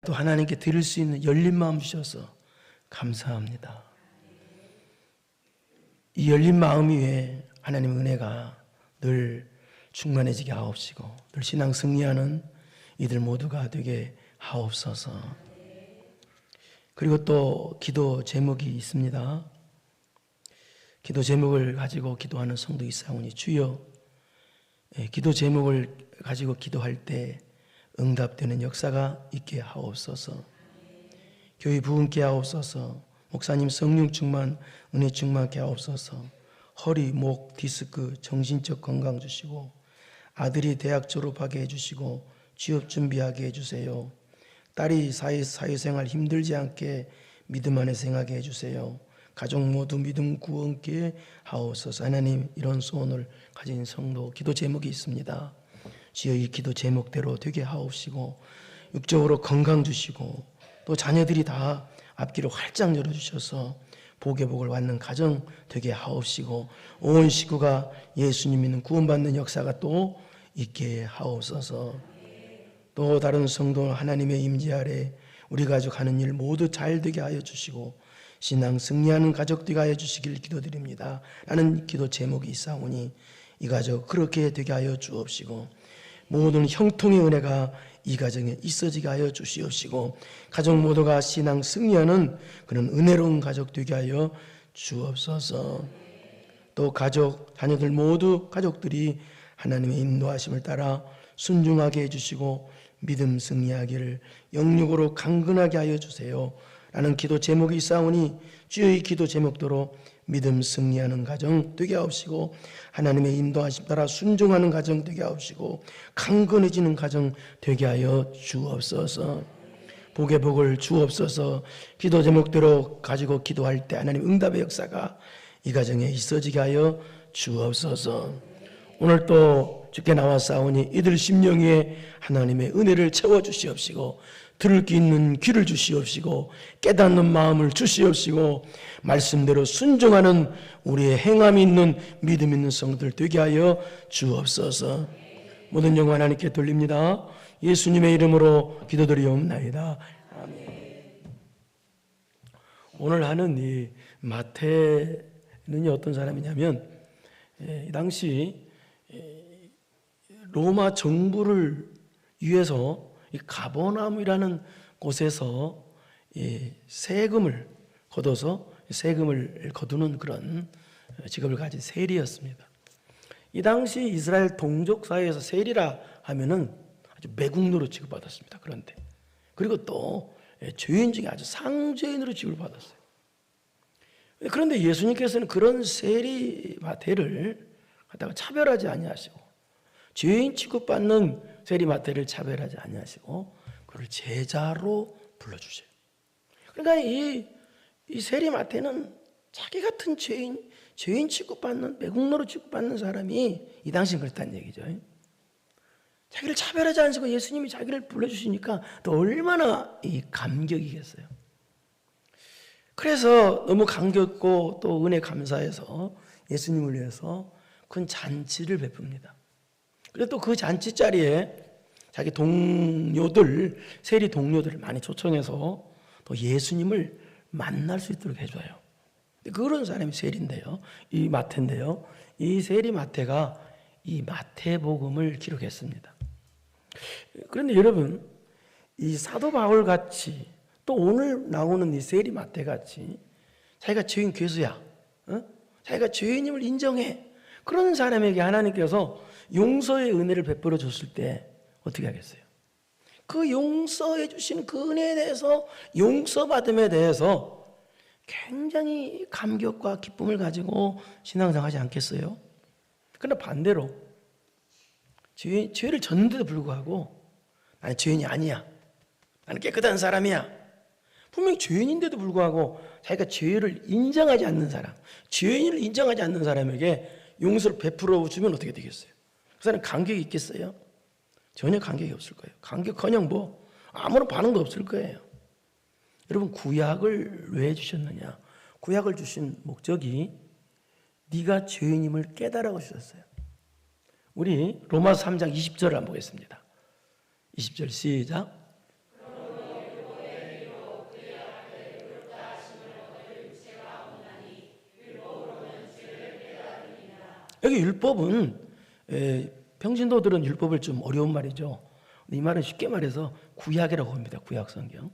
또 하나님께 드릴 수 있는 열린 마음 주셔서 감사합니다. 이 열린 마음 위에 하나님의 은혜가 늘 충만해지게 하옵시고 늘 신앙 승리하는 이들 모두가 되게 하옵소서. 그리고 또 기도 제목이 있습니다. 기도 제목을 가지고 기도하는 성도 이사오니 주여, 기도 제목을 가지고 기도할 때 응답되는 역사가 있게 하옵소서. 교회 부흥케 하옵소서. 목사님 성령 충만, 은혜 충만케 하옵소서. 허리, 목, 디스크, 정신적 건강 주시고 아들이 대학 졸업하게 해주시고 취업 준비하게 해주세요. 딸이 사회생활 힘들지 않게 믿음 안에 생하게 해주세요. 가족 모두 믿음 구원케 하옵소서. 하나님, 이런 소원을 가진 성도 기도 제목이 있습니다. 주여, 이 기도 제목대로 되게 하옵시고 육적으로 건강 주시고 또 자녀들이 다 앞길을 활짝 열어주셔서 복의 복을 받는 가정 되게 하옵시고 온 식구가 예수님 믿는 구원받는 역사가 또 있게 하옵소서. 또 다른 성도 하나님의 임재 아래 우리 가족 하는 일 모두 잘 되게 하여 주시고 신앙 승리하는 가족 되게 하여 주시길 기도드립니다. 라는 기도 제목이 있사오니 이 가족 그렇게 되게 하여 주옵시고 모든 형통의 은혜가 이 가정에 있어지게 하여 주시옵시고 가족 모두가 신앙 승리하는 그런 은혜로운 가족 되게 하여 주옵소서. 또 가족, 자녀들 모두 가족들이 하나님의 인도하심을 따라 순종하게 해주시고 믿음 승리하기를 영육으로 강건하게 하여 주세요. 라는 기도 제목이 있사오니 주의 이 기도 제목대로 믿음 승리하는 가정 되게 하옵시고 하나님의 인도하심 따라 순종하는 가정 되게 하옵시고 강건해지는 가정 되게 하여 주옵소서. 복의 복을 주옵소서. 기도 제목대로 가지고 기도할 때 하나님 응답의 역사가 이 가정에 있어지게 하여 주옵소서. 오늘 또 주께 나왔사오니 이들 심령 위에 하나님의 은혜를 채워주시옵시고 들을 수 있는 귀를 주시옵시고 깨닫는 마음을 주시옵시고 말씀대로 순종하는 우리의 행함이 있는 믿음 있는 성도들 되게 하여 주옵소서. 모든 영광 하나님께 돌립니다. 예수님의 이름으로 기도드리옵나이다. 아멘. 오늘 하는 이 마태는 어떤 사람이냐면 이 당시 로마 정부를 위해서 이 가버나움이라는 곳에서 세금을 거둬서 세금을 거두는 그런 직업을 가진 세리였습니다. 이 당시 이스라엘 동족 사회에서 세리라 하면은 아주 매국노로 취급받았습니다. 그런데 그리고 또 죄인 중에 아주 상죄인으로 취급을 받았어요. 그런데 예수님께서는 그런 세리 마태를 갖다가 차별하지 아니하시고 죄인 취급받는 세리 마태를 차별하지 아니하시고 그를 제자로 불러주세요. 그러니까 이 세리 마태는 자기 같은 죄인 취급받는 매국노로 취급받는 사람이 이 당시엔 그랬다는 얘기죠. 자기를 차별하지 않으시고 예수님이 자기를 불러주시니까 또 얼마나 이 감격이겠어요. 그래서 너무 감격고 또 은혜 감사해서 예수님을 위해서 큰 잔치를 베풉니다. 그래서 또 그 잔치 자리에 자기 동료들, 세리 동료들을 많이 초청해서 또 예수님을 만날 수 있도록 해줘요. 그런 사람이 세리인데요. 이 마태인데요. 이 세리 마태가 이 마태복음을 기록했습니다. 그런데 여러분, 이 사도 바울 같이 또 오늘 나오는 이 세리 마태 같이 자기가 죄인 괴수야, 자기가 죄인임을 인정해. 그런 사람에게 하나님께서 용서의 은혜를 베풀어 줬을 때 어떻게 하겠어요? 그 용서해 주신 그 은혜에 대해서 용서받음에 대해서 굉장히 감격과 기쁨을 가지고 신앙생활하지 않겠어요? 그러나 반대로 죄를 졌는데도 불구하고 나는 죄인이 아니야, 나는 깨끗한 사람이야, 분명히 죄인인데도 불구하고 자기가 죄를 인정하지 않는 사람, 죄인을 인정하지 않는 사람에게 용서를 베풀어 주면 어떻게 되겠어요? 그 사람 감격이 있겠어요? 전혀 감격이 없을 거예요. 감격커녕 아무런 반응도 없을 거예요. 여러분, 구약을 왜 주셨느냐? 구약을 주신 목적이 네가 죄인임을 깨달아 주셨어요. 우리 로마서 3장 20절을 한번 보겠습니다. 20절 시작. 여기 율법은 평신도들은 율법을 좀 어려운 말이죠. 이 말은 쉽게 말해서 구약이라고 합니다. 구약성경.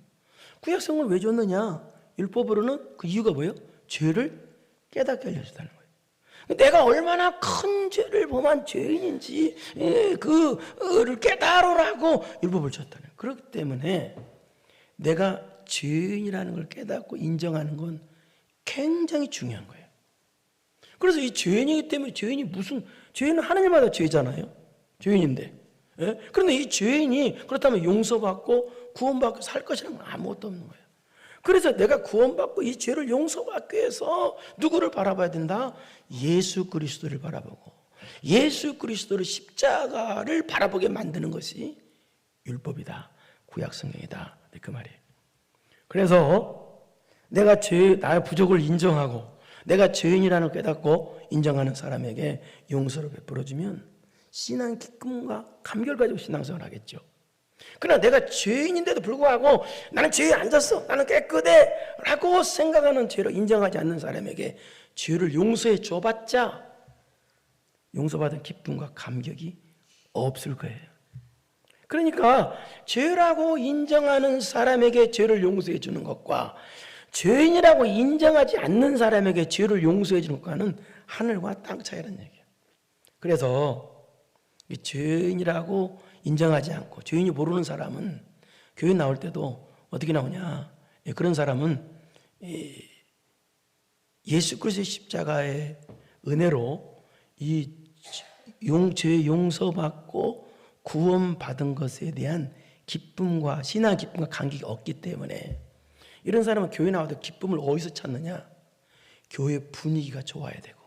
구약성경을 왜 줬느냐? 율법으로는 그 이유가 뭐예요? 죄를 깨닫게 알려주다는 거예요. 내가 얼마나 큰 죄를 범한 죄인인지 그를 깨달으라고 율법을 줬다는 거예요. 그렇기 때문에 내가 죄인이라는 걸 깨닫고 인정하는 건 굉장히 중요한 거예요. 그래서 이 죄인이기 때문에 죄인은 하나님마다 죄잖아요. 죄인인데. 예? 그런데 이 죄인이 그렇다면 용서받고 구원받고 살 것이라는 건 아무것도 없는 거예요. 그래서 내가 구원받고 이 죄를 용서받기 위해서 누구를 바라봐야 된다? 예수 그리스도를 바라보고 예수 그리스도를 십자가를 바라보게 만드는 것이 율법이다. 구약성경이다. 그 말이에요. 그래서 내가 나의 부족을 인정하고 내가 죄인이라는 걸 깨닫고 인정하는 사람에게 용서를 베풀어주면 신앙 기쁨과 감격을 가지고 신앙생활을 하겠죠. 그러나 내가 죄인인데도 불구하고 나는 죄에 안 졌어, 나는 깨끗해 라고 생각하는 죄를 인정하지 않는 사람에게 죄를 용서해 줘봤자 용서받은 기쁨과 감격이 없을 거예요. 그러니까 죄라고 인정하는 사람에게 죄를 용서해 주는 것과 죄인이라고 인정하지 않는 사람에게 죄를 용서해 주는 것과는 하늘과 땅 차이라는 얘기예요. 그래서 이 죄인이라고 인정하지 않고 죄인이 모르는 사람은 교회 나올 때도 어떻게 나오냐? 그런 사람은 예수 그리스도의 십자가의 은혜로 이 죄 용서받고 구원받은 것에 대한 기쁨과 신앙 기쁨과 감격이 없기 때문에 이런 사람은 교회 나올 때 기쁨을 어디서 찾느냐? 교회 분위기가 좋아야 되고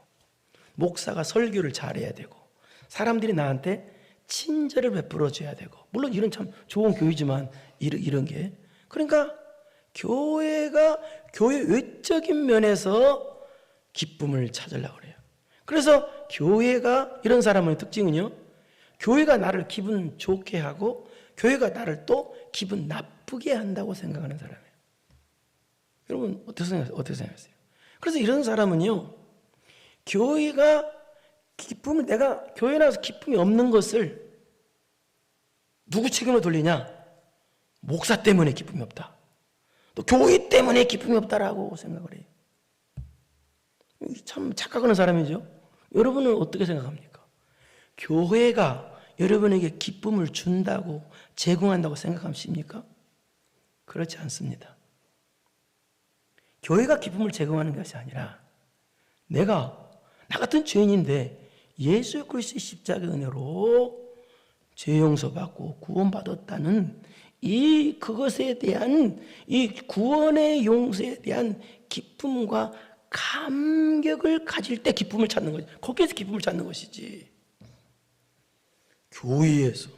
목사가 설교를 잘해야 되고 사람들이 나한테 친절을 베풀어 줘야 되고 물론 이런 참 좋은 교회지만 이런 게 그러니까 교회가 교회 외적인 면에서 기쁨을 찾으려고 그래요. 그래서 교회가 이런 사람의 특징은요. 교회가 나를 기분 좋게 하고 교회가 나를 또 기분 나쁘게 한다고 생각하는 사람이에요. 여러분 어떻게 생각하세요? 그래서 이런 사람은요. 교회가 기쁨을 내가 교회 나와서 기쁨이 없는 것을 누구 책임을 돌리냐? 목사 때문에 기쁨이 없다. 또 교회 때문에 기쁨이 없다라고 생각을 해요. 참 착각하는 사람이죠. 여러분은 어떻게 생각합니까? 교회가 여러분에게 기쁨을 준다고 제공한다고 생각하십니까? 그렇지 않습니다. 교회가 기쁨을 제공하는 것이 아니라 나 같은 죄인인데 예수 그리스도의 십자가의 은혜로 죄 용서받고 구원받았다는 그것에 대한 이 구원의 용서에 대한 기쁨과 감격을 가질 때 기쁨을 찾는 거지. 거기에서 기쁨을 찾는 것이지. 교회에서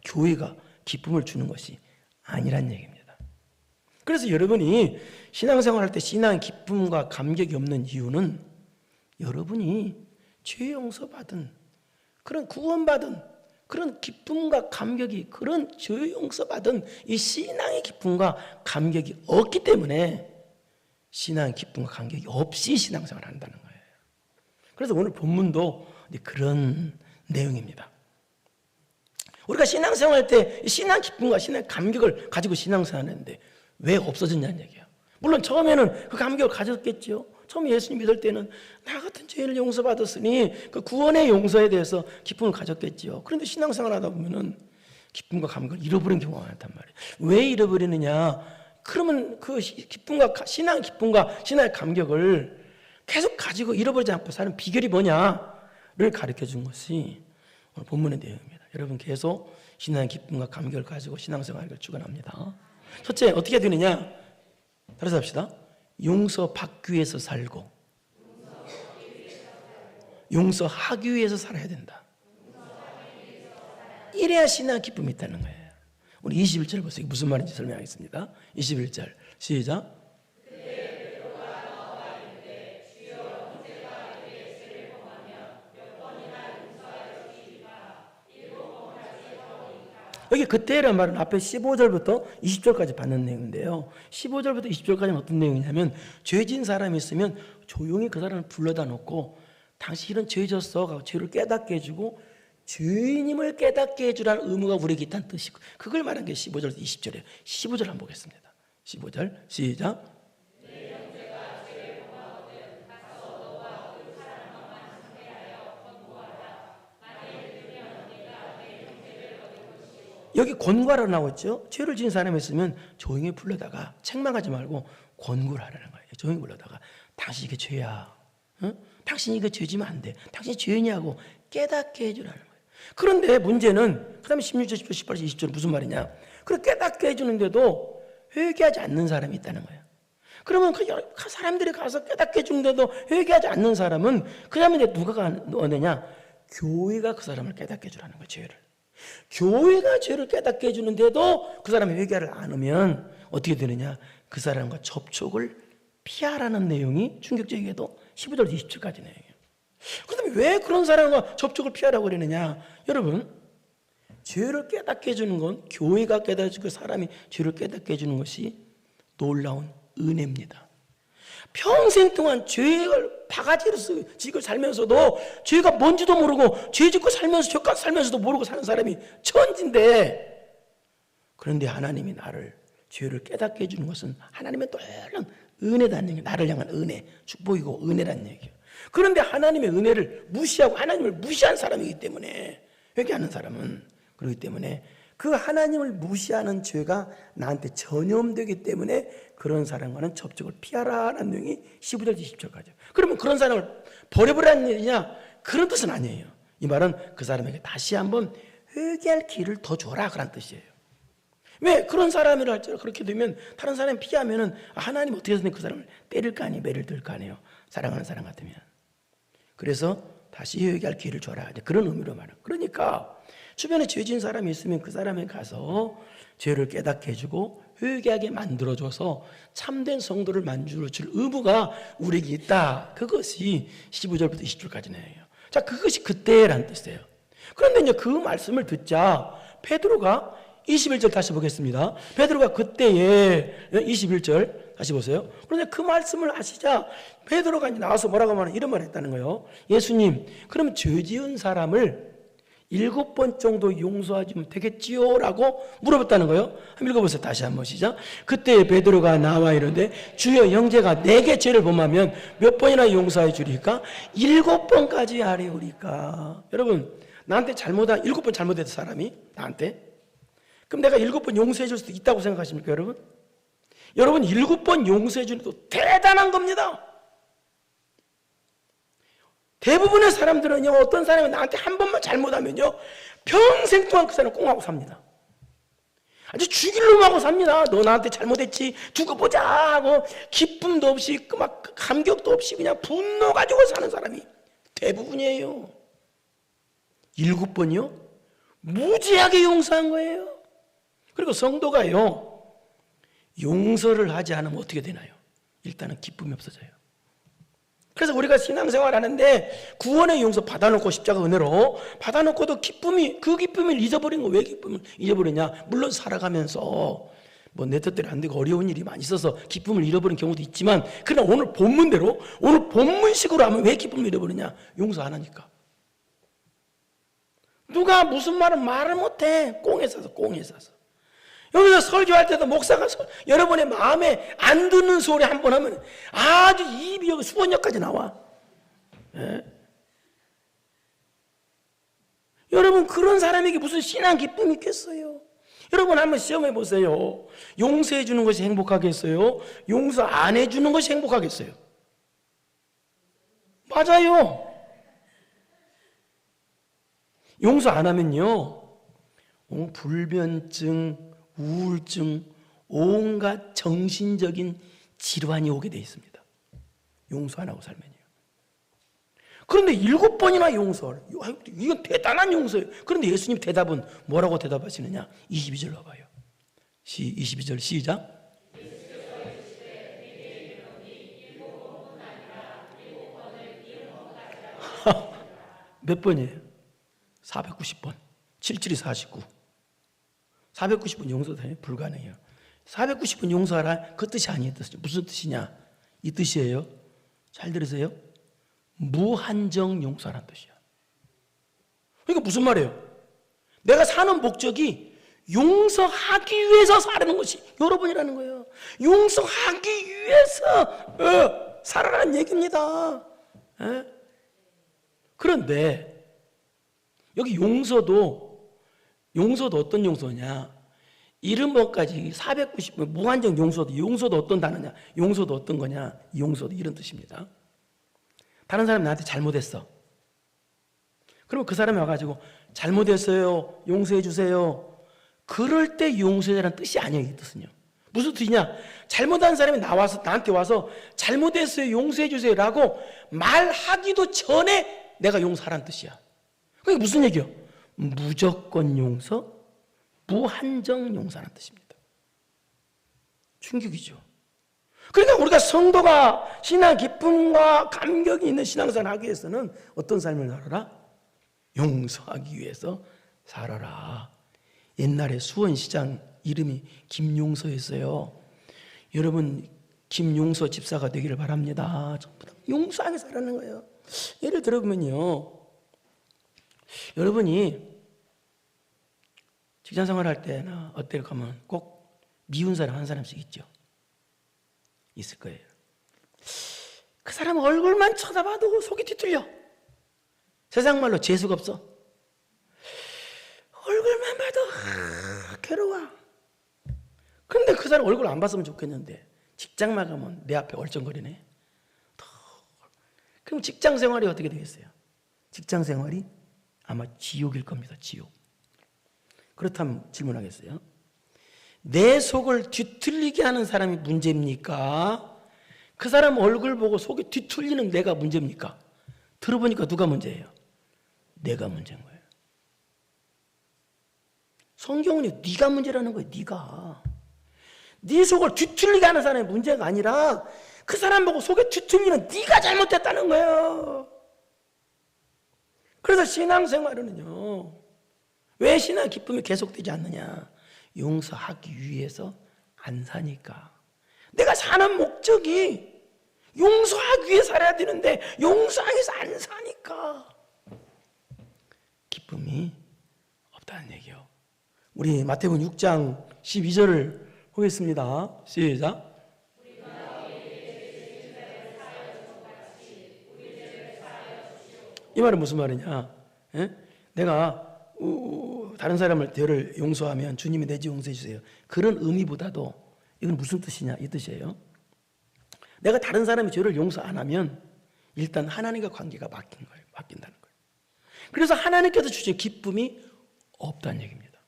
교회가 기쁨을 주는 것이 아니란 얘기입니다. 그래서 여러분이 신앙생활할 때 신앙의 기쁨과 감격이 없는 이유는 여러분이 죄 용서받은 그런 구원받은 그런 기쁨과 감격이 그런 죄 용서받은 이 신앙의 기쁨과 감격이 없기 때문에 신앙의 기쁨과 감격이 없이 신앙생활을 한다는 거예요. 그래서 오늘 본문도 그런 내용입니다. 우리가 신앙생활할 때 신앙 기쁨과 신앙 감격을 가지고 신앙생활하는데 왜 없어졌냐는 얘기예요. 물론 처음에는 그 감격을 가졌겠죠. 처음 예수님 믿을 때는 나 같은 죄인을 용서받았으니 그 구원의 용서에 대해서 기쁨을 가졌겠죠. 그런데 신앙생활 하다 보면은 기쁨과 감격을 잃어버린 경우가 많단 말이에요. 왜 잃어버리느냐? 그러면 그 신앙 기쁨과 신앙의 감격을 계속 가지고 잃어버리지 않고 사는 비결이 뭐냐를 가르쳐 준 것이 오늘 본문의 내용입니다. 여러분 계속 신앙의 기쁨과 감격을 가지고 신앙생활을 주관합니다. 첫째 어떻게 해야 되느냐? 따라서 합시다. 용서받기 위해서 살고 용서하기 위해서 살아야 된다. 이래야 신앙 기쁨이 있다는 거예요. 우리 21절 보세요. 무슨 말인지 설명하겠습니다. 21절 시작. 여기 그때란 말은 앞에 15절부터 20절까지 받는 내용인데요. 15절부터 20절까지는 어떤 내용이냐면 죄진 사람이 있으면 조용히 그 사람을 불러다 놓고 당신은 죄졌어. 죄를 깨닫게 해주고 죄인임을 깨닫게 해주라는 의무가 우리에게 있다는 뜻이고, 그걸 말한 게 15절에서 20절이에요. 15절 한번 보겠습니다. 15절 시작. 여기 권고하라고 나왔죠. 죄를 지은 사람이 있으면 조용히 불러다가 책망하지 말고 권고를 하라는 거예요. 조용히 불러다가 당신 이게 죄야. 응? 당신이 이거 죄지면 안 돼. 당신이 죄인이라고 깨닫게 해주라는 거예요. 그런데 문제는 그 다음에 16절, 17절, 18절, 20절 무슨 말이냐. 그렇게 깨닫게 해주는데도 회개하지 않는 사람이 있다는 거예요. 그러면 그 사람들이 가서 깨닫게 해주는데도 회개하지 않는 사람은 그 다음에 누가 얻느냐. 교회가 그 사람을 깨닫게 해주라는 거예요. 죄를. 교회가 죄를 깨닫게 해주는데도 그 사람이 회개를 안 하면 어떻게 되느냐. 그 사람과 접촉을 피하라는 내용이 충격적이게도 15절 20절까지 내용이에요. 그런데 왜 그런 사람과 접촉을 피하라고 그러느냐. 여러분, 죄를 깨닫게 해주는 건 교회가 깨닫고 사람이 죄를 깨닫게 해주는 것이 놀라운 은혜입니다. 평생 동안 죄를 바가지로 지고 살면서도 죄가 뭔지도 모르고 죄 짓고 살면서 죄가 살면서도 모르고 사는 사람이 천지인데, 그런데 하나님이 나를 죄를 깨닫게 해주는 것은 하나님의 놀라운 은혜라는 얘기예요. 나를 향한 은혜, 축복이고 은혜라는 얘기예요. 그런데 하나님의 은혜를 무시하고 하나님을 무시한 사람이기 때문에, 회개하는 사람은 그렇기 때문에 그 하나님을 무시하는 죄가 나한테 전염되기 때문에 그런 사람과는 접촉을 피하라는 내용이 15절 20절까지. 그러면 그런 사람을 버려버리라는 얘기냐? 그런 뜻은 아니에요. 이 말은 그 사람에게 다시 한번 회개할 기회를 더 줘라, 그런 뜻이에요. 왜? 그런 사람이라 할지라도 그렇게 되면 다른 사람이 피하면은 하나님 어떻게 해서든 그 사람을 때릴 거 아니에요. 매를 들 거 아니에요. 사랑하는 사람 같으면. 그래서 다시 회개할 기회를 줘라, 그런 의미로 말해요. 그러니까 주변에 죄 지은 사람이 있으면 그 사람에 가서 죄를 깨닫게 해주고 회개하게 만들어줘서 참된 성도를 만들어줄 의무가 우리에게 있다. 그것이 15절부터 20절까지 내용이에요. 자, 그것이 그때라는 뜻이에요. 그런데 이제 그 말씀을 듣자 베드로가 21절 다시 보겠습니다. 베드로가 그때에 21절 다시 보세요. 그런데 그 말씀을 하시자 베드로가 이제 나와서 뭐라고 하면 이런 말을 했다는 거예요. 예수님, 그럼 죄 지은 사람을 7번 정도 용서하시면 되겠지요? 라고 물어봤다는 거예요. 한번 읽어보세요. 다시 한번 시작. 그때 베드로가 나와 이르되 주여, 형제가 내게 죄를 범하면 몇 번이나 용서해 주리까? 7번까지 하리오리까? 여러분, 나한테 7번 잘못했던 사람이 나한테, 그럼 내가 7번 용서해 줄 수도 있다고 생각하십니까, 여러분? 여러분, 7번 용서해 주는 것도 대단한 겁니다. 대부분의 사람들은요, 어떤 사람이 나한테 한 번만 잘못하면요, 평생 동안 그 사람 꽁하고 삽니다. 아주 죽일 놈하고 삽니다. 너 나한테 잘못했지, 두고 보자 하고 기쁨도 없이 막 감격도 없이 그냥 분노 가지고 사는 사람이 대부분이에요. 7번이요? 무지하게 용서한 거예요. 그리고 성도가요, 용서를 하지 않으면 어떻게 되나요? 일단은 기쁨이 없어져요. 그래서 우리가 신앙생활 하는데 구원의 용서 받아놓고 십자가 은혜로 받아놓고도 그 기쁨을 잊어버린 거. 왜 기쁨을 잊어버리냐? 물론 살아가면서 뭐 내 뜻대로 안 되고 어려운 일이 많이 있어서 기쁨을 잃어버린 경우도 있지만, 그러나 오늘 본문대로, 오늘 본문식으로 하면 왜 기쁨을 잃어버리냐? 용서 안 하니까. 누가 무슨 말을 못해. 꽁에 싸서. 여기서 설교할 때도 목사가 여러분의 마음에 안 드는 소리 한 번 하면 아주 입이 여기 수원역까지 나와. 예? 여러분, 그런 사람에게 무슨 신앙 기쁨이 있겠어요? 여러분, 한번 시험해 보세요. 용서해 주는 것이 행복하겠어요? 용서 안 해주는 것이 행복하겠어요? 맞아요. 용서 안 하면요, 불면증, 우울증, 온갖 정신적인 질환이 오게 돼 있습니다. 용서 안 하고 살면요. 그런데 7번이나 용서를, 이건 대단한 용서예요. 그런데 예수님 대답은 뭐라고 대답하시느냐? 22절 봐봐요. 22절 시작. 몇 번이에요? 490번. 77이 49. 490번 용서도 불가능해요. 490번 용서하라, 그 뜻이 아니에요. 무슨 뜻이냐? 이 뜻이에요. 잘 들으세요. 무한정 용서라는 뜻이야. 그러니까 무슨 말이에요? 내가 사는 목적이 용서하기 위해서 사는 것이 여러분이라는 거예요. 용서하기 위해서 살아라는 얘기입니다. 그런데 여기 용서도 어떤 용서냐? 이른번까지 490번 무한정 용서도 어떤 단어냐? 용서도 어떤 거냐? 용서도 이런 뜻입니다. 다른 사람이 나한테 잘못했어. 그러면 그 사람이 와가지고 잘못했어요, 용서해 주세요. 그럴 때 용서해라는 뜻이 아니에요. 이 뜻은요. 무슨 뜻이냐? 잘못한 사람이 나한테 와서 잘못했어요, 용서해 주세요 라고 말하기도 전에 내가 용서하라는 뜻이야. 그게 무슨 얘기예요? 무조건 용서, 무한정 용서라는 뜻입니다. 충격이죠. 그러니까 우리가 성도가 신앙 기쁨과 감격이 있는 신앙생활을 하기 위해서는 어떤 삶을 살아라? 용서하기 위해서 살아라. 옛날에 수원시장 이름이 김용서였어요. 여러분 김용서 집사가 되기를 바랍니다. 전부 다 용서하게 살아는 거예요. 예를 들어보면요, 여러분이 직장생활 할 때나 어딜 가면 꼭 미운 사람 한 사람씩 있죠. 있을 거예요. 그 사람 얼굴만 쳐다봐도 속이 뒤틀려. 세상 말로 재수가 없어. 얼굴만 봐도 괴로워. 그런데 그 사람 얼굴 안 봤으면 좋겠는데 직장만 가면 내 앞에 얼쩡거리네. 그럼 직장 생활이 어떻게 되겠어요? 직장 생활이 아마 지옥일 겁니다. 지옥. 그렇다면 질문하겠어요? 내 속을 뒤틀리게 하는 사람이 문제입니까? 그 사람 얼굴 보고 속이 뒤틀리는 내가 문제입니까? 들어보니까 누가 문제예요? 내가 문제인 거예요. 성경은 네가 문제라는 거예요. 네가. 네 속을 뒤틀리게 하는 사람이 문제가 아니라 그 사람 보고 속에 뒤틀리는 네가 잘못됐다는 거예요. 그래서 신앙생활은요, 왜 신앙 기쁨이 계속되지 않느냐? 용서하기 위해서 안 사니까. 내가 사는 목적이 용서하기 위해 살아야 되는데 용서하기 위해서 안 사니까 기쁨이 없다는 얘기요. 우리 마태복음 6장 12절을 보겠습니다. 시작. 이 말은 무슨 말이냐? 내가 다른 사람을 죄를 용서하면 주님이 내 죄 용서해 주세요. 그런 의미보다도 이건 무슨 뜻이냐? 이 뜻이에요. 내가 다른 사람의 죄를 용서 안 하면 일단 하나님과 관계가 바뀐다는 거예요. 그래서 하나님께서 주신 기쁨이 없다는 얘기입니다.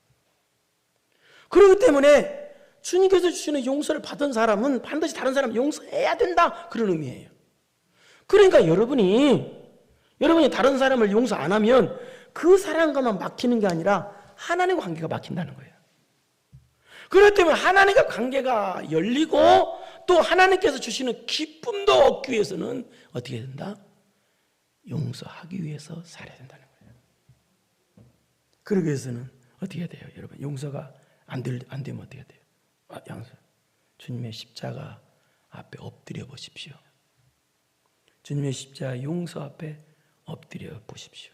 그렇기 때문에 주님께서 주시는 용서를 받은 사람은 반드시 다른 사람을 용서해야 된다, 그런 의미예요. 그러니까 여러분이 다른 사람을 용서 안 하면 그 사람과만 막히는 게 아니라 하나님과 관계가 막힌다는 거예요. 그렇기 때문에 하나님과 관계가 열리고 또 하나님께서 주시는 기쁨도 얻기 위해서는 어떻게 된다? 용서하기 위해서 살아야 된다는 거예요. 그러기 위해서는 어떻게 해야 돼요? 여러분, 용서가 안 되면 어떻게 해야 돼요? 양수, 주님의 십자가 앞에 엎드려 보십시오. 주님의 십자가 용서 앞에 엎드려 보십시오.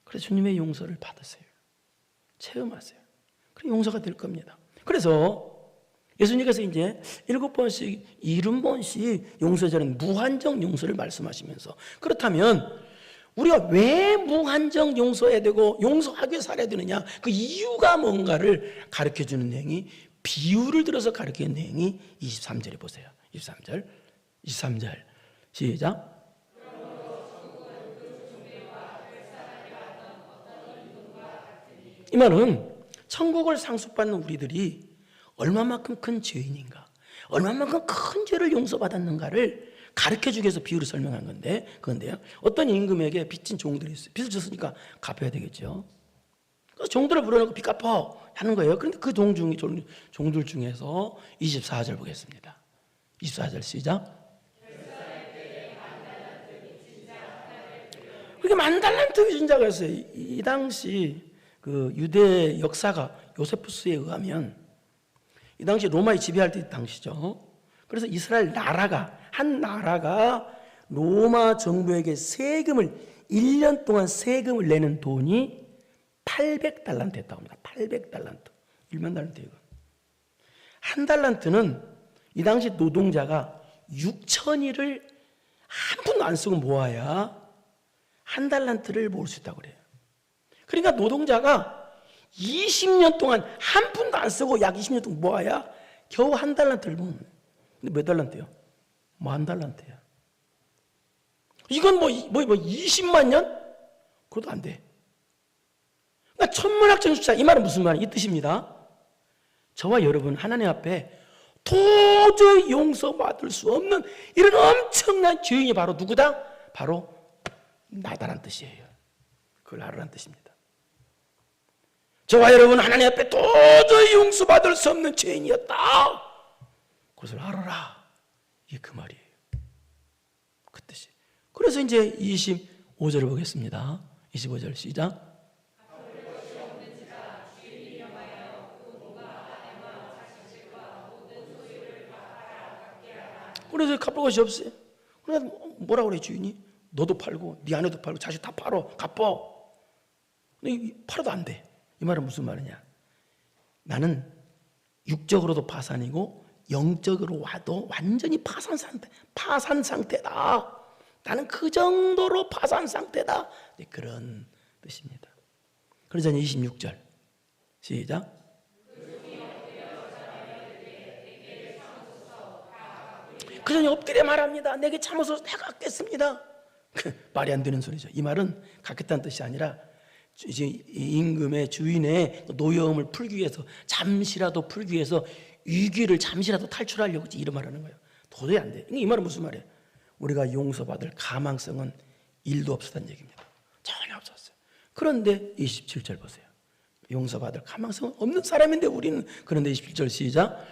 그래서 주님의 용서를 받으세요. 체험하세요. 그럼 용서가 될 겁니다. 그래서 예수님께서 이제 7번씩 70번씩 용서자는 무한정 용서를 말씀하시면서, 그렇다면 우리가 왜 무한정 용서해야 되고 용서하기 위해 살아야 되느냐, 그 이유가 뭔가를 가르쳐주는 내용이, 비유를 들어서 가르치는 내용이 23절에 보세요. 23절 시작. 이 말은 천국을 상속받는 우리들이 얼마만큼 큰 죄인인가, 얼마만큼 큰 죄를 용서받았는가를 가르쳐주기 위해서 비유를 설명한 건데, 그건데요, 어떤 임금에게 빚진 종들이 있어요. 빚을 졌으니까 갚아야 되겠죠. 그래서 종들을 불러놓고 빚 갚아 하는 거예요. 그런데 그 종들 중에서 24절 보겠습니다. 24절 시작. 그렇게 10,000달란트 빚진 자가 있어요. 이 당시 그 유대 역사가 요세푸스에 의하면 이 당시 로마에 지배할 때 당시죠. 그래서 이스라엘 나라가, 한 나라가 로마 정부에게 세금을 1년 동안 세금을 내는 돈이 800달란트였다고 합니다. 800달란트. 1만 달란트 이거. 한 달란트는 이 당시 노동자가 6,000일을 한 푼도 안 쓰고 모아야 한 달란트를 모을 수 있다고 그래요. 그러니까 노동자가 20년 동안 한 푼도 안 쓰고 약 20년 동안 모아야 겨우 한 달란트를 모으는 거예요. 근데 몇 달란트요? 뭐 한 달란트야. 이건 뭐 20만 년? 그것도 안 돼. 그러니까 천문학적인 이 말은 무슨 말이야? 이 뜻입니다. 저와 여러분 하나님 앞에 도저히 용서받을 수 없는 이런 엄청난 죄인이 바로 누구다? 바로 나다란 뜻이에요. 그걸 알으란 뜻입니다. 저와 여러분 하나님 앞에 도저히 용서받을 수 없는 죄인이었다. 그것을 알아라. 이게 그 말이에요. 그 뜻이. 그래서 이제 25절을 보겠습니다. 25절 시작. 그래서 갚을 것이 없어요. 그래서 뭐라고 그래 주인이? 너도 팔고 네 아내도 팔고 자식 다 팔어. 갚어. 근데 팔아도 안 돼. 이 말은 무슨 말이냐? 나는 육적으로도 파산이고 영적으로 와도 완전히 파산 상태다. 나는 그 정도로 파산 상태다. 그런 뜻입니다. 그래서 26절 시작. 그 전에 엎드려 말합니다. 내게 참으소서 내가 갚겠습니다. 말이 안 되는 소리죠. 이 말은 갚겠다는 뜻이 아니라 이제 임금의 주인의 노여움을 풀기 위해서 잠시라도 풀기 위해서 위기를 잠시라도 탈출하려고 이런 말을 하는 거예요. 도저히 안 돼. 이 말은 무슨 말이에요? 우리가 용서받을 가망성은 1도 없었다는 얘기입니다. 전혀 없었어요. 그런데 27절 보세요. 용서받을 가망성은 없는 사람인데 우리는. 그런데 27절 시작.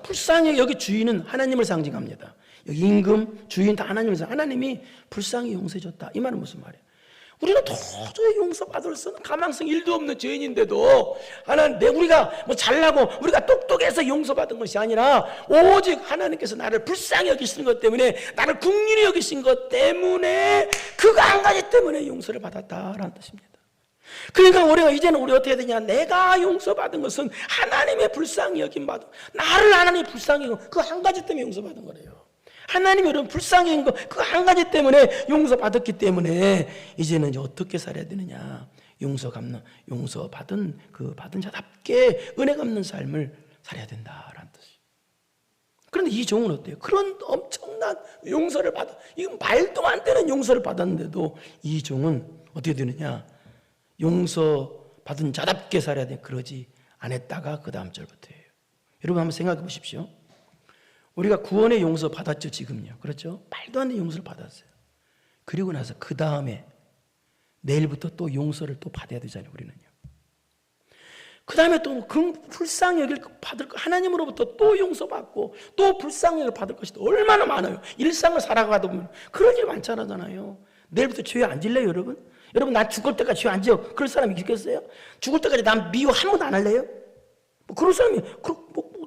불쌍히 여기 주인은 하나님을 상징합니다. 여기 임금, 주인 다 하나님을 상징. 하나님이 불쌍히 용서해줬다. 이 말은 무슨 말이에요? 우리는 도저히 용서받을 수 없는 가망성 1도 없는 죄인인데도 우리가 뭐 잘나고 우리가 똑똑해서 용서받은 것이 아니라 오직 하나님께서 나를 불쌍히 여기시는 것 때문에, 나를 긍휼히 여기신 것 때문에, 그거 한 가지 때문에 용서를 받았다라는 뜻입니다. 그러니까 우리가 이제는 어떻게 해야 되냐? 내가 용서받은 것은 하나님의 불쌍히 여김 받은, 나를 하나님이 불쌍히 여김, 그 한 가지 때문에 용서받은 거래요. 하나님이 여러분 불쌍히 여긴 거 그 한 가지 때문에 용서받았기 때문에 이제는 이제 어떻게 살아야 되느냐? 용서받은 그 받은 자답게 은혜 갚는 삶을 살아야 된다라는 뜻이. 그런데 이 종은 어때요? 그런 엄청난 용서를 받아, 이건 말도 안 되는 용서를 받았는데도 이 종은 어떻게 되느냐? 용서받은 자답게 살아야 돼. 그러지 않았다가 그 다음 절부터예요. 여러분 한번 생각해 보십시오. 우리가 구원의 용서 받았죠, 지금요. 그렇죠? 말도 안 되는 용서를 받았어요. 그리고 나서 그 다음에 내일부터 또 용서를 또 받아야 되잖아요, 우리는요. 그 다음에 또 불쌍히 여길 받을 거, 하나님으로부터 또 용서받고 또 불쌍히 여길 받을 것이 얼마나 많아요. 일상을 살아가다 보면 그런 일 많잖아요. 내일부터 죄 안 질래요, 여러분? 여러분, 나 죽을 때까지 죄 안 지어. 그럴 사람이 있겠어요? 죽을 때까지 난 미워 한 번도 안 할래요? 뭐 그럴 사람이,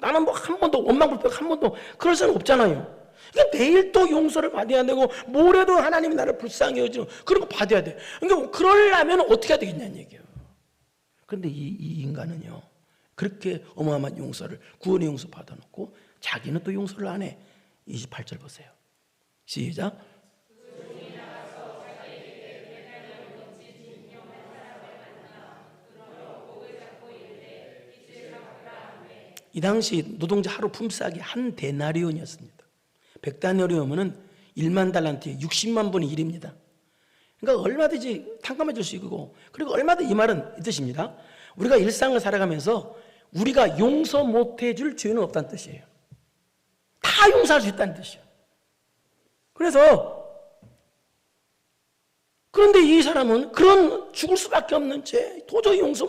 나는 뭐 한 번도, 원망불평 한 번도, 그럴 사람 없잖아요. 그러니까 내일 또 용서를 받아야 되고, 모레도 하나님이 나를 불쌍히 여기고, 그런 거 받아야 돼. 그러니까 그러려면 어떻게 해야 되겠냐는 얘기예요. 그런데 이 인간은요, 그렇게 어마어마한 용서를, 구원의 용서 받아놓고, 자기는 또 용서를 안 해. 28절 보세요. 시작. 이 당시 노동자 하루 품삯이 한 데나리온이었습니다. 100데나리온은 1만 달란트에 60만 분의 1입니다. 그러니까 얼마든지 탕감해 줄 수 있고, 그리고 얼마든지, 이 말은 이 뜻입니다. 우리가 일상을 살아가면서 우리가 용서 못해 줄 죄는 없다는 뜻이에요. 다 용서할 수 있다는 뜻이에요. 그런데 이 사람은 그런 죽을 수밖에 없는 죄, 도저히 용서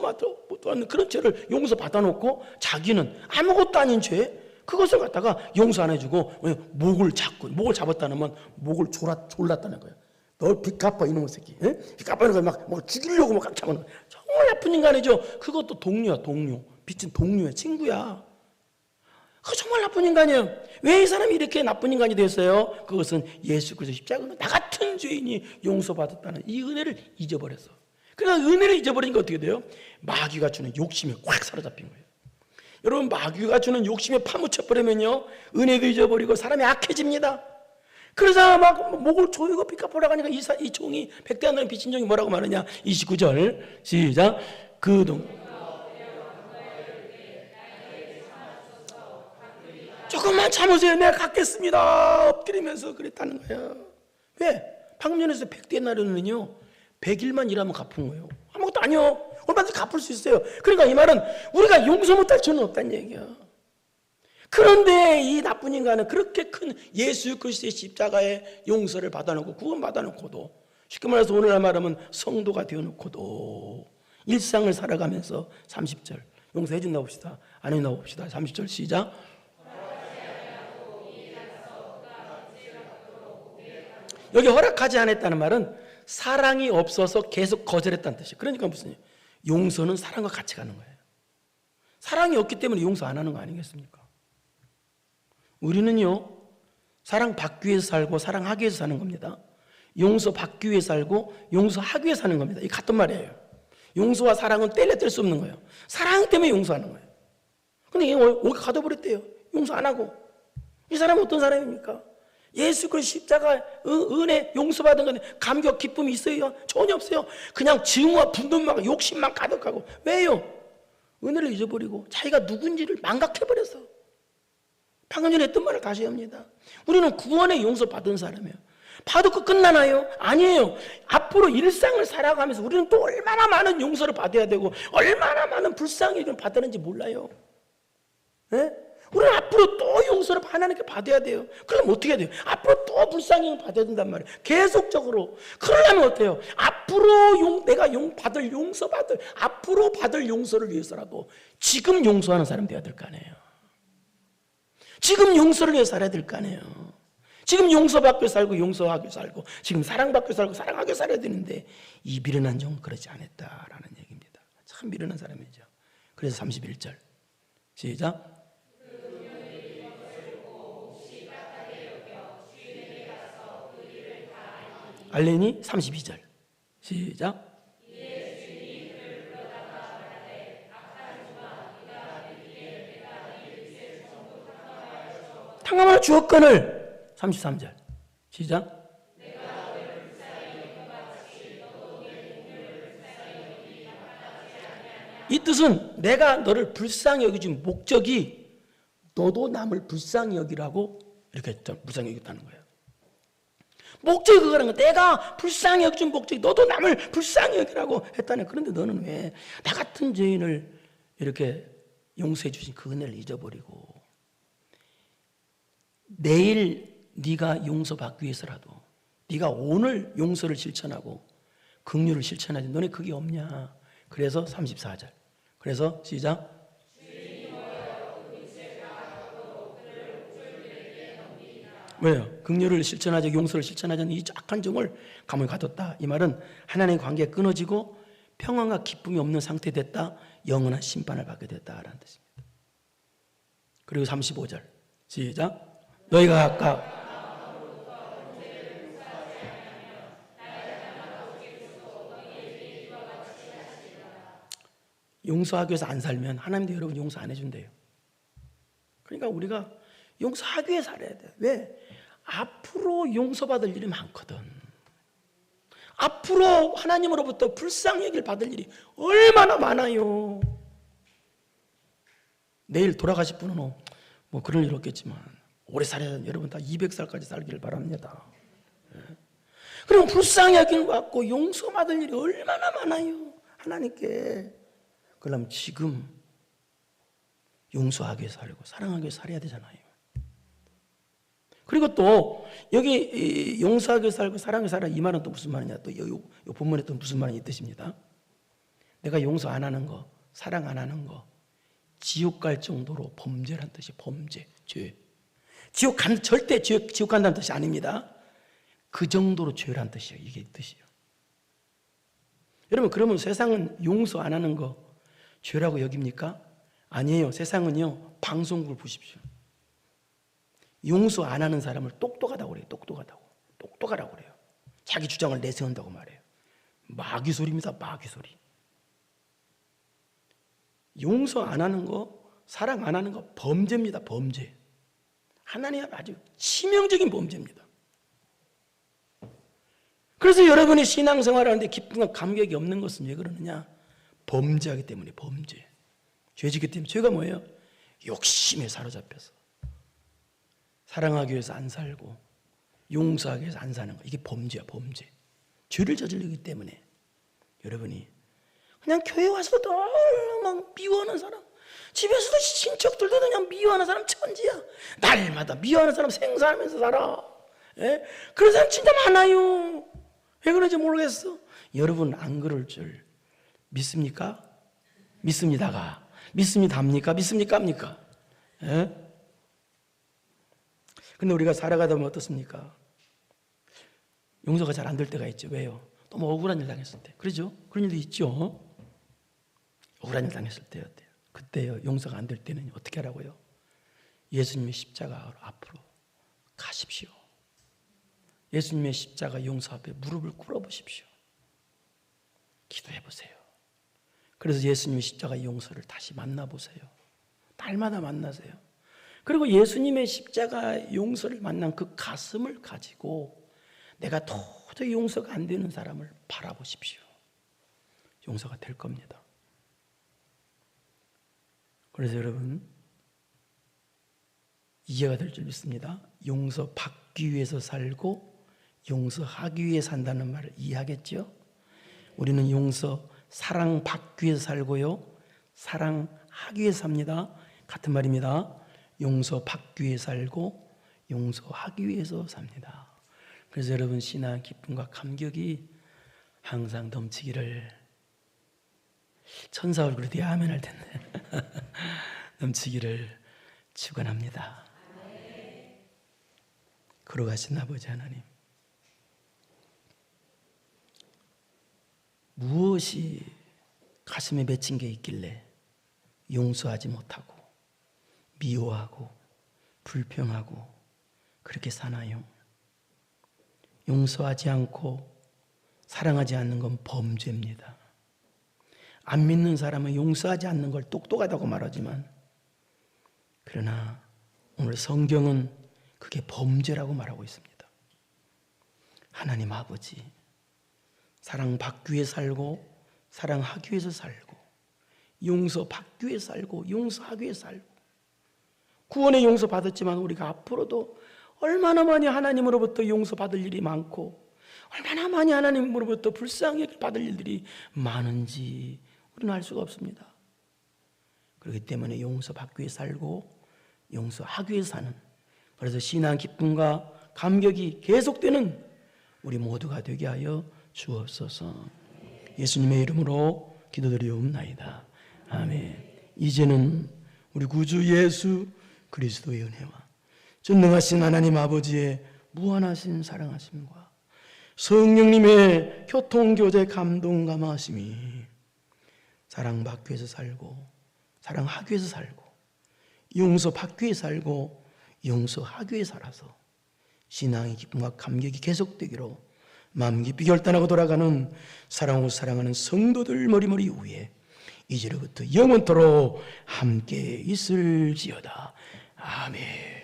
못하는 그런 죄를 용서받아놓고 자기는 아무것도 아닌 죄, 그것을 갖다가 용서 안 해주고 목을 잡았다는 건 목을 졸랐다는 거예요. 너 빚 갚아 이놈의 새끼. 빚 갚아는 걸 막 죽이려고 막 잡아놓은 거예요. 정말 나쁜 인간이죠. 그것도 동료야, 동료. 빚진 동료야, 친구야. 그 정말 나쁜 인간이에요. 왜 이 사람이 이렇게 나쁜 인간이 됐어요? 그것은 예수 그리스도 십자가로 나 같은 죄인이 용서받았다는 이 은혜를 잊어버렸어. 그러니까 은혜를 잊어버리니까 어떻게 돼요? 마귀가 주는 욕심에 확 사로잡힌 거예요. 여러분, 마귀가 주는 욕심에 파묻혀버리면요, 은혜도 잊어버리고 사람이 악해집니다. 그러자 막 목을 조이고 삐까뻔하고 하니까 이 종이, 백대하늘은 빚진 종이 뭐라고 말하냐? 29절 시작. 조금만 참으세요. 내가 갚겠습니다. 엎드리면서 그랬다는 거야. 왜? 방금 전에 백대나루는요 100일만 일하면 갚은 거예요. 아무것도 아니요. 얼마든지 갚을 수 있어요. 그러니까 이 말은 우리가 용서 못할 죄는 없다는 얘기야. 그런데 이 나쁜 인간은 그렇게 큰 예수 그리스도의 십자가의 용서를 받아놓고 구원 받아놓고도, 쉽게 말해서 오늘날 말하면 성도가 되어놓고도 일상을 살아가면서 30절 용서해 준다 봅시다. 안 해준다 봅시다. 30절 시작. 여기 허락하지 않았다는 말은 사랑이 없어서 계속 거절했다는 뜻이에요. 그러니까 무슨 용서는 사랑과 같이 가는 거예요. 사랑이 없기 때문에 용서 안 하는 거 아니겠습니까? 우리는요 사랑받기 위해서 살고 사랑하기 위해서 사는 겁니다. 용서받기 위해 살고 용서하기 위해 사는 겁니다. 이 같은 말이에요. 용서와 사랑은 뗄래뗄 수 없는 거예요. 사랑 때문에 용서하는 거예요. 근데 여기 가둬버렸대요. 용서 안 하고. 이 사람은 어떤 사람입니까? 예수 그리스도 십자가 은혜 용서받은 건데 감격 기쁨이 있어요? 전혀 없어요. 그냥 증오와 분노만 욕심만 가득하고. 왜요? 은혜를 잊어버리고 자기가 누군지를 망각해버렸어. 방금 전에 했던 말을 다시 합니다. 우리는 구원의 용서받은 사람이에요. 받고 끝나나요? 아니에요. 앞으로 일상을 살아가면서 우리는 또 얼마나 많은 용서를 받아야 되고 얼마나 많은 불쌍히 받았는지 몰라요. 네? 우리는 앞으로 또 용서를 하나님께 받아야 돼요. 그러면 어떻게 해야 돼요? 앞으로 또 불쌍히 받아야 된단 말이에요. 계속적으로. 그러려면 어때요? 앞으로 내가 앞으로 받을 용서를 위해서라도 지금 용서하는 사람 돼야 될 거 아니에요. 지금 용서를 위해 살아야 될 거 아니에요. 지금 용서받고 살고 용서하고 살고 지금 사랑받고 살고 사랑하게 살아야 되는데 이 미련한 종은 그러지 않았다라는 얘기입니다. 참 미련한 사람이죠. 그래서 31절 시작. 알레니 32절 시작. 탕감하여 주었거늘 33절 시작. 이 뜻은 내가 너를 불쌍히 여기준 목적이 너도 남을 불쌍히 여기라고 이렇게 불쌍히 여겼다는 거예요. 목적이 그거라는 거야. 내가 불쌍히 여기준 목적이 너도 남을 불쌍히 여기라고 했다네. 그런데 너는 왜 나 같은 죄인을 이렇게 용서해 주신 그 은혜를 잊어버리고 내일 네가 용서받기 위해서라도 네가 오늘 용서를 실천하고 긍휼을 실천하지 너네 그게 없냐. 그래서 34절 그래서 시작. 왜요? 긍휼을 실천하지 용서를 실천하지 않는 이 악한 종을 감옥에 가뒀다. 이 말은 하나님의 관계가 끊어지고 평안과 기쁨이 없는 상태 됐다. 영원한 심판을 받게 됐다라는 뜻입니다. 그리고 35절 시작. 너희가 각각 용서하기 위해서 안 살면 하나님도 여러분 용서 안 해준대요. 그러니까 우리가 용서하기 위해 살아야 돼. 왜? 앞으로 용서받을 일이 많거든. 앞으로 하나님으로부터 불쌍히 여길 받을 일이 얼마나 많아요. 내일 돌아가실 분은 뭐 그럴 일 없겠지만 오래 살아야 여러분 다 200살까지 살기를 바랍니다. 그럼 불쌍히 여길 받고 용서받을 일이 얼마나 많아요. 하나님께. 그러면 지금 용서하게 살고 사랑하게 살아야 되잖아요. 그리고 또 여기 용서하게 살고 사랑하게 살아 이 말은 또 무슨 말이냐. 또 이 본문에 또 무슨 말이 뜻입니다. 내가 용서 안 하는 거, 사랑 안 하는 거 지옥 갈 정도로 범죄란 뜻이 범죄, 죄. 절대 지옥 간다는 뜻이 아닙니다. 그 정도로 죄란 뜻이에요. 이게 뜻이에요. 여러분 그러면 세상은 용서 안 하는 거 죄라고 여깁니까? 아니에요. 세상은요 방송국을 보십시오. 용서 안 하는 사람을 똑똑하다고 그래요. 똑똑하라고 그래요. 자기 주장을 내세운다고 말해요. 마귀 소리입니다. 마귀 소리. 용서 안 하는 거, 사랑 안 하는 거 범죄입니다. 범죄. 하나님 앞에 아주 치명적인 범죄입니다. 그래서 여러분이 신앙생활을 하는데 기쁨과 감격이 없는 것은 왜 그러느냐? 범죄하기 때문에. 범죄. 죄지기 때문에. 죄가 뭐예요? 욕심에 사로잡혀서 사랑하기 위해서 안 살고 용서하기 위해서 안 사는 거. 이게 범죄야. 범죄. 죄를 저지르기 때문에. 여러분이 그냥 교회 와서도 막 미워하는 사람, 집에서도 친척들도 그냥 미워하는 사람 천지야. 날마다 미워하는 사람 생사하면서 살아. 예? 그런 사람 진짜 많아요. 왜 그런지 모르겠어. 여러분 안 그럴 줄 믿습니까? 믿습니다가. 믿습니다입니까? 믿습니까? 예? 근데 우리가 살아가다 보면 어떻습니까? 용서가 잘 안 될 때가 있죠. 왜요? 너무 억울한 일 당했을 때. 그러죠? 그런 일도 있죠. 억울한 일 당했을 때 어때요? 그때요, 용서가 안 될 때는 어떻게 하라고요? 예수님의 십자가 앞으로 가십시오. 예수님의 십자가 용서 앞에 무릎을 꿇어보십시오. 기도해 보세요. 그래서 예수님의 십자가 용서를 다시 만나보세요. 날마다 만나세요. 그리고 예수님의 십자가 용서를 만난 그 가슴을 가지고 내가 도저히 용서가 안 되는 사람을 바라보십시오. 용서가 될 겁니다. 그래서 여러분 이해가 될 줄 믿습니다. 용서받기 위해서 살고 용서하기 위해 산다는 말을 이해하겠죠? 우리는 사랑받기 위해서 살고요, 사랑하기 위해서 삽니다. 같은 말입니다. 용서받기 위해 살고 용서하기 위해서 삽니다. 그래서 여러분 신앙 기쁨과 감격이 항상 넘치기를, 천사 얼굴에 대해 아멘 할 텐데 넘치기를 축원합니다. 걸어가신 아버지 하나님, 무엇이 가슴에 맺힌 게 있길래 용서하지 못하고 미워하고 불평하고 그렇게 사나요? 용서하지 않고 사랑하지 않는 건 범죄입니다. 안 믿는 사람은 용서하지 않는 걸 똑똑하다고 말하지만, 그러나 오늘 성경은 그게 범죄라고 말하고 있습니다. 하나님 아버지, 사랑받기 위해 살고 사랑하기 위해서 살고 용서받기 위해 살고 용서하기 위해 살고, 구원의 용서 받았지만 우리가 앞으로도 얼마나 많이 하나님으로부터 용서받을 일이 많고 얼마나 많이 하나님으로부터 불쌍히 받을 일들이 많은지 우리는 알 수가 없습니다. 그렇기 때문에 용서받기 위해 살고 용서하기 위해 사는, 그래서 신앙 기쁨과 감격이 계속되는 우리 모두가 되게 하여 주옵소서. 예수님의 이름으로 기도드리옵나이다. 아멘. 이제는 우리 구주 예수 그리스도의 은혜와 전능하신 하나님 아버지의 무한하신 사랑하심과 성령님의 교통교제 감동 감화하심이 사랑받기 위해서 살고 사랑하기 위해서 살고 용서받기 위해 살고 용서하기 위해 살아서 신앙의 기쁨과 감격이 계속되기로 마음 깊이 결단하고 돌아가는 사랑하고 사랑하는 성도들 머리머리 위에 이제로부터 영원토록 함께 있을지어다. 아멘.